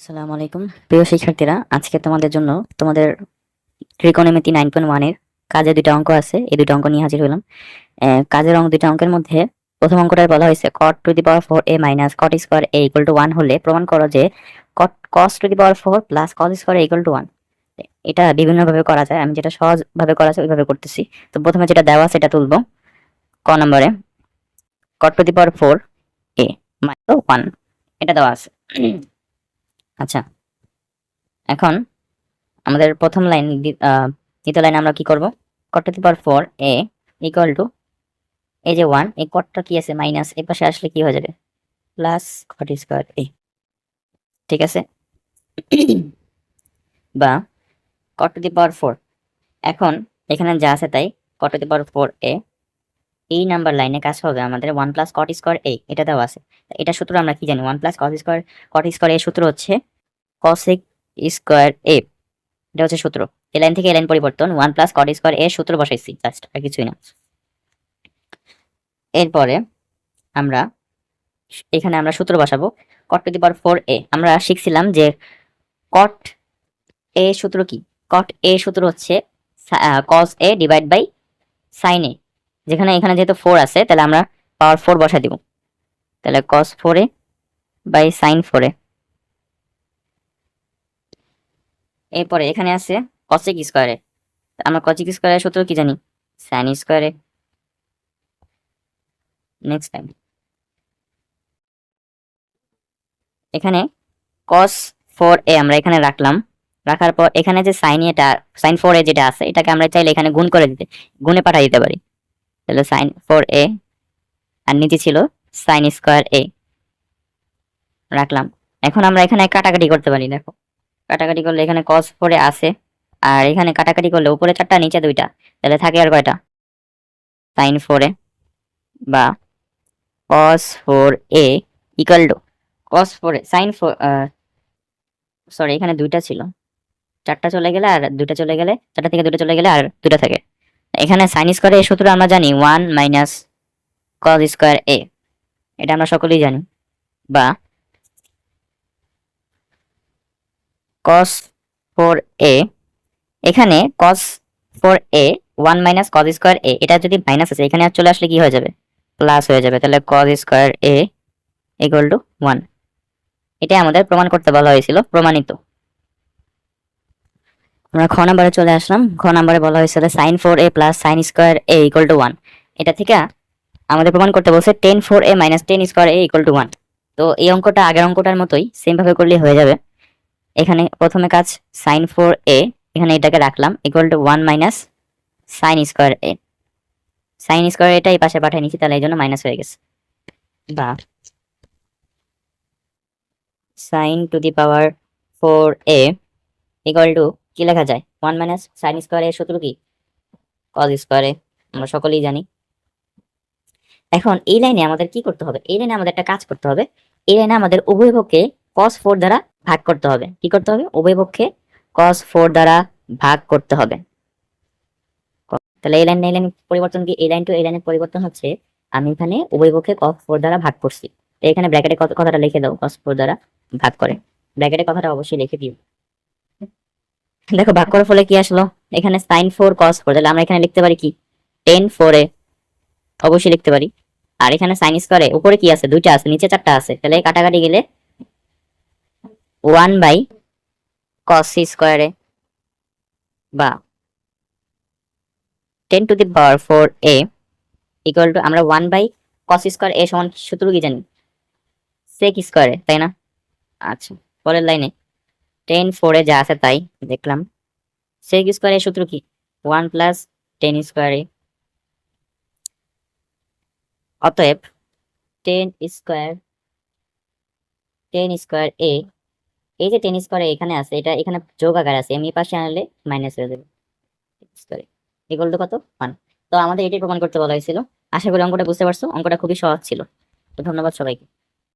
আসসালামু আলাইকুম প্রিয় শিক্ষার্থীরা, আজকে তোমাদের জন্য তোমাদের ত্রিকোণমিতি 9.1 এর কাজে দুটো অঙ্ক আছে। এই দুটো অঙ্ক নিয়ে হাজির হলাম। কাজের দুটো অঙ্কের মধ্যে প্রথম অঙ্কটায় বলা হয়েছে cot to the power 4a minus cot square a equal to 1 হলে প্রমাণ করো যে cos to the power 4 plus cos square a equal to 1। এটা বিভিন্নভাবে করা যায়, আমি যেটা সহজভাবে করা যায় ওইভাবে করতেছি। তো প্রথমে যেটা দেওয়া আছে সেটা তুলবো। ক নম্বরে cot to the power 4a minus 1 এটা দেওয়া আছে। আচ্ছা, এখন আমাদের প্রথম লাইন দ্বিতীয় লাইনে আমরা কি করব? cot to the power 4a equal to এই যে 1, এই কটটা কি আছে মাইনাস, এই পাশে আসলে কি হয়ে যাবে প্লাস cot স্কয়ার a। ঠিক আছে? বা cot টু দি পাওয়ার 4, এখন এখানে যা আছে তাই cot to the power 4a এই নাম্বার লাইনে কাজ হবে আমাদের 1 প্লাস cot স্কয়ার a, এটা দেওয়া আছে। এটা সূত্র আমরা কি জানি? 1 প্লাস cot স্কয়ার a সূত্র হচ্ছে cosec স্কয়ার a, এটা হচ্ছে সূত্র। এই লাইন থেকে এই লাইন পরিবর্তন 1 প্লাস cot স্কয়ার a সূত্র বসাইছি, জাস্ট আর কিছুই না। এরপরে আমরা এখানে আমরা সূত্র বসাবো cot to the power 4a। আমরা শিখছিলাম যে cot a সূত্র কি? cot a সূত্র হচ্ছে cos a divide by sin a। যেখানে এখানে যেহেতু 4 আছে তাহলে আমরা পাওয়ার 4 বসাই দিব, তাহলে cos 4a by sin 4a। এরপরে এখানে আছে cosec স্কয়ারে, আমরা cosec স্কয়ারের সূত্র কি জানি? sin স্কয়ারে। নেক্সট টাইম এখানে cos 4a আমরা এখানে রাখলাম, রাখার পর এখানে যে sin 4a যেটা আছে এটাকে আমরা চাইলে এখানে গুণ করে গুণে পাঠিয়ে দিতে পারি। তাহলে sin 4a আর নিচে ছিল sin স্কয়ার a রাখলাম। এখন আমরা এখানে কাটাকাটি করতে পারি। দেখো, কাটাকাটি করলে এখানে cos 4a আছে, আর এখানে কাটাকাটি করলে উপরে 4টা নিচে 2টা, তাহলে থাকে আর কয়টা? sin 4a বা cos 4a equal to cos 4a sin 4, sorry এখানে 2টা ছিল, 4টা চলে গেলে আর 2টা চলে গেলে, 4টা থেকে 2টা চলে গেলে আর 2টা থাকে। এখানে sin স্কয়ার a সূত্র আমরা জানি 1 মাইনাস cos স্কয়ার a, এটা আমরা সকলেই জানি। বা cos 4a, এখানে cos 4a 1 minus cos square a, এটা যদি মাইনাস আছে এখানে আর চলে আসলে কি হয়ে যাবে? প্লাস হয়ে যাবে। তাহলে cos square a equal to 1। এটা আমাদের প্রমাণ করতে বলা হয়েছিল, প্রমাণিত। আমরা খ নম্বরে চলে আসলাম। খ নম্বরে বলা হয়েছিল sin 4a plus sin square a equal to 1। এটা থেকে আমাদের প্রমাণ করতে বলছে tan 4a minus tan square a equal to 1। তো এই অঙ্কটা আগের অঙ্কটার মতোই সেম ভাবে করলে হয়ে যাবে। এখানে প্রথমে কাজ sin 4a, এখানে এটাকে রাখলাম equal to 1 minus sin square a। sin square এটা এই পাশে পাঠিয়ে নিয়েছি, তাহলে এই জন্য মাইনাস হয়ে গেছে। বা sin to the power 4a equal to কি লেখা যায়? 1 মাইনাস sin স্কয়ার a সূত্র কি? cos স্কয়ার a, আমরা সকলেই জানি। এখন এই লাইনে আমাদের কি করতে হবে? এই লাইনে আমাদের একটা কাজ করতে হবে। এই লাইনে আমাদের উভয় পক্ষে cos 4 দ্বারা ভাগ করতে হবে। কি করতে হবে? উভয় পক্ষে cos 4 দ্বারা ভাগ করতে হবে। তাহলে এই লাইন পরিবর্তন কি? এই লাইন টু এই লাইনের পরিবর্তন হচ্ছে আমি এখানে উভয় পক্ষে cos 4 দ্বারা ভাগ করছি। তো এখানে ব্র্যাকেটে কথাটা লিখে দাও, cos 4 দ্বারা ভাগ করে। ব্র্যাকেটে কথাটা অবশ্যই লিখে দিও। দেখো ভাগ করার ফলে কি আসলো? এখানে sin 4 cos 4, তাহলে আমরা এখানে লিখতে পারি কি? tan 4a, অবশ্যই লিখতে পারি। আর এখানে sin স্কয়ারে উপরে কি আছে? 2টা আছে, নিচে 4টা আছে, তাহলে কাটাকাটি গেলে 1 বাই cos স্কয়ারে বা 10 to the power 4a equal to, আমরা 1 বাই cos স্কয়ার a সমান সূত্র কি জানি? sec স্কয়ারে, তাই না? আচ্ছা, পরের লাইনে tan 4a যা আছে তাই দেখলাম। sec স্কয়ার এর সূত্র কি? 1 প্লাস tan স্কয়ার a। অতএব tan স্কয়ার a, এই যে tan স্কয়ার a এখানে আছে, এটা এখানে যোগ আকারে আছে, আমি এই পাশে আনলে মাইনাস হয়ে যাবে। স্কয়ার ইকুয়াল টু কত? 1। তো আমাদের এটাই প্রমাণ করতে বলা হয়েছিল। আশা করি অঙ্কটা বুঝতে পারছো। অঙ্কটা খুবই সহজ ছিল। তো ধন্যবাদ সবাইকে।